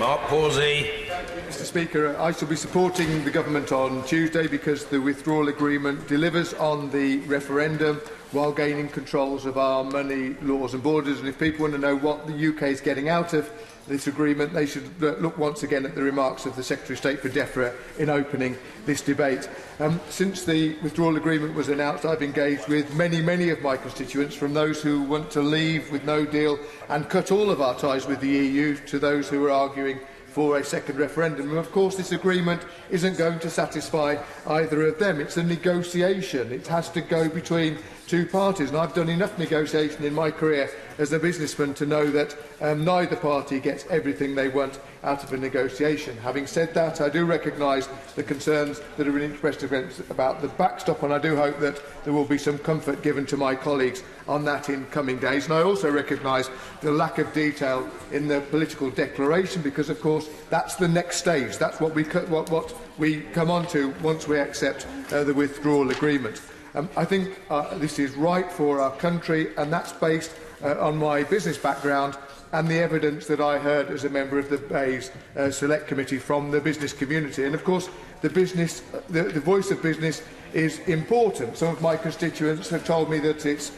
Mark Pawsey. Mr Speaker, I shall be supporting the Government on Tuesday because the withdrawal agreement delivers on the referendum while gaining controls of our money, laws and borders. And if people want to know what the UK is getting out of this agreement, they should look once again at the remarks of the Secretary of State for DEFRA in opening this debate. Since the withdrawal agreement was announced, I've engaged with many of my constituents, from those who want to leave with no deal and cut all of our ties with the EU to those who are arguing for a second referendum. And of course, this agreement isn't going to satisfy either of them. It's a negotiation. It has to go between two parties. And I've done enough negotiation in my career as a businessman to know that neither party gets everything they want out of a negotiation. Having said that, I do recognise the concerns that have been expressed about the backstop, and I do hope that there will be some comfort given to my colleagues on that in coming days. And I also recognise the lack of detail in the political declaration, because, of course, that's the next stage. That's what we come on to once we accept the withdrawal agreement. I think this is right for our country, and that's based on my business background and the evidence that I heard as a member of the Bayes Select Committee from the business community. And of course, the voice of business is important. Some of my constituents have told me that it's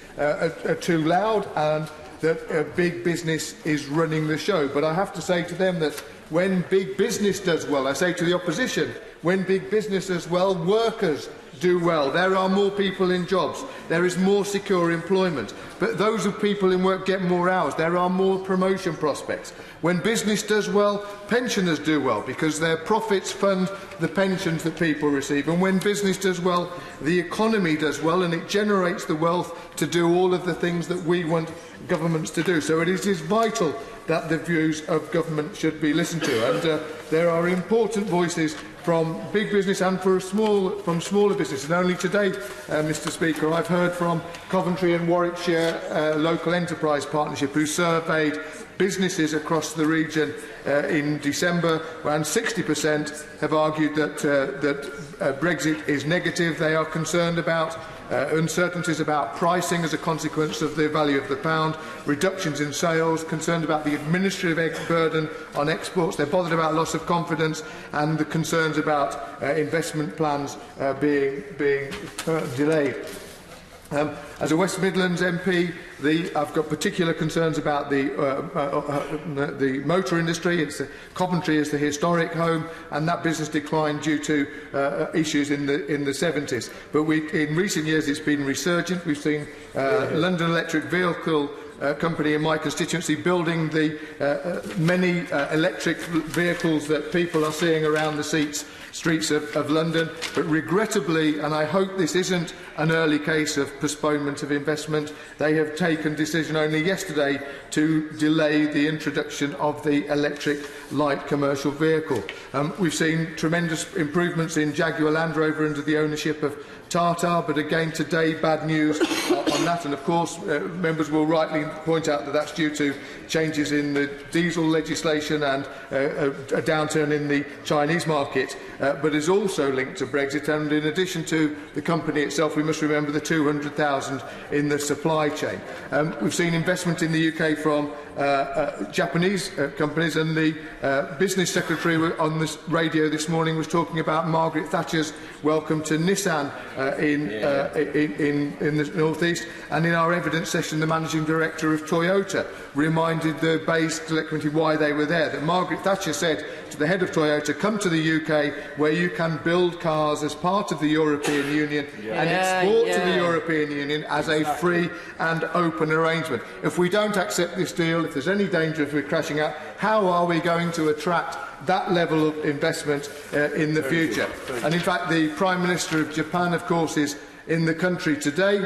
too loud and that big business is running the show. But I have to say to them that when big business does well, I say to the opposition, when big business does well, workers do well. There are more people in jobs. There is more secure employment. But those of people in work get more hours. There are more promotion prospects. When business does well, pensioners do well, because their profits fund the pensions that people receive. And when business does well, the economy does well, and it generates the wealth to do all of the things that we want governments to do. So it is vital that the views of government should be listened to. And there are important voices from big business and from smaller businesses. And only today, Mr Speaker, I've heard from Coventry and Warwickshire Local Enterprise Partnership, who surveyed businesses across the region in December, and 60% have argued that Brexit is negative. They are concerned about uncertainties about pricing as a consequence of the value of the pound, reductions in sales, concerned about the administrative burden on exports. They're bothered about loss of confidence and the concerns about investment plans being delayed. As a West Midlands MP, I've got particular concerns about the motor industry. Coventry is the historic home, and that business declined due to issues in the 70s. But in recent years, it's been resurgent. We've seen London Electric Vehicle company in my constituency building the many electric vehicles that people are seeing around the streets of London. But regrettably, and I hope this isn't an early case of postponement of investment, they have taken decision only yesterday to delay the introduction of the electric light commercial vehicle. We've seen tremendous improvements in Jaguar Land Rover under the ownership of Tata, but again today bad news on that. And of course, members will rightly point out that that's due to changes in the diesel legislation and a downturn in the Chinese market, but is also linked to Brexit. And in addition to the company itself, we must remember the 200,000 in the supply chain. We've seen investment in the UK from Japanese companies, and the business secretary on the radio this morning was talking about Margaret Thatcher's welcome to Nissan in the North East. And in our evidence session, the managing director of Toyota reminded the Bayes Select Committee why they were there. That Margaret Thatcher said to the head of Toyota, "Come to the UK where you can build cars as part of the European Union and export to the European Union as a free and open arrangement." If we don't accept this deal, if there's any danger of it crashing out, how are we going to attract that level of investment in the future? And in fact, the Prime Minister of Japan, of course, is in the country today.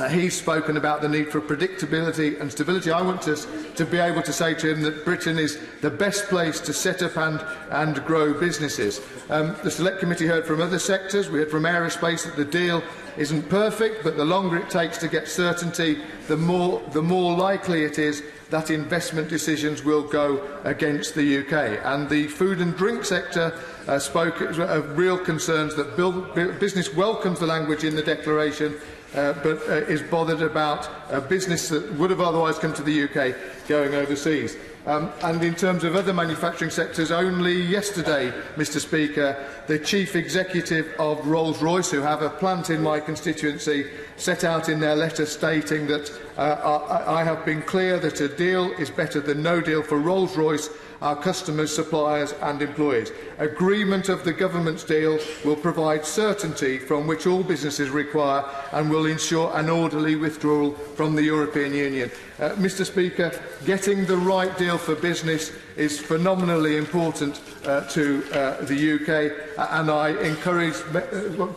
He's spoken about the need for predictability and stability. I want us to be able to say to him that Britain is the best place to set up and grow businesses. The Select Committee heard from other sectors. We heard from aerospace that the deal isn't perfect, but the longer it takes to get certainty, the more likely it is that investment decisions will go against the UK. And the food and drink sector spoke of real concerns that business welcomes the language in the declaration, but is bothered about a business that would have otherwise come to the UK going overseas. And in terms of other manufacturing sectors, only yesterday, Mr Speaker, the Chief Executive of Rolls-Royce, who have a plant in my constituency, set out in their letter stating that I have been clear that a deal is better than no deal for Rolls-Royce, our customers, suppliers and employees. Agreement of the government's deal will provide certainty from which all businesses require and will ensure an orderly withdrawal from the European Union. Mr Speaker, getting the right deal for business is phenomenally important to the UK, and I encourage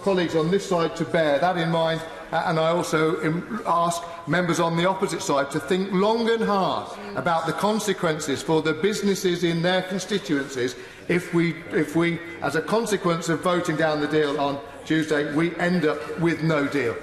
colleagues on this side to bear that in mind. And I also ask members on the opposite side to think long and hard about the consequences for the businesses in their constituencies if we, as a consequence of voting down the deal on Tuesday, we end up with no deal.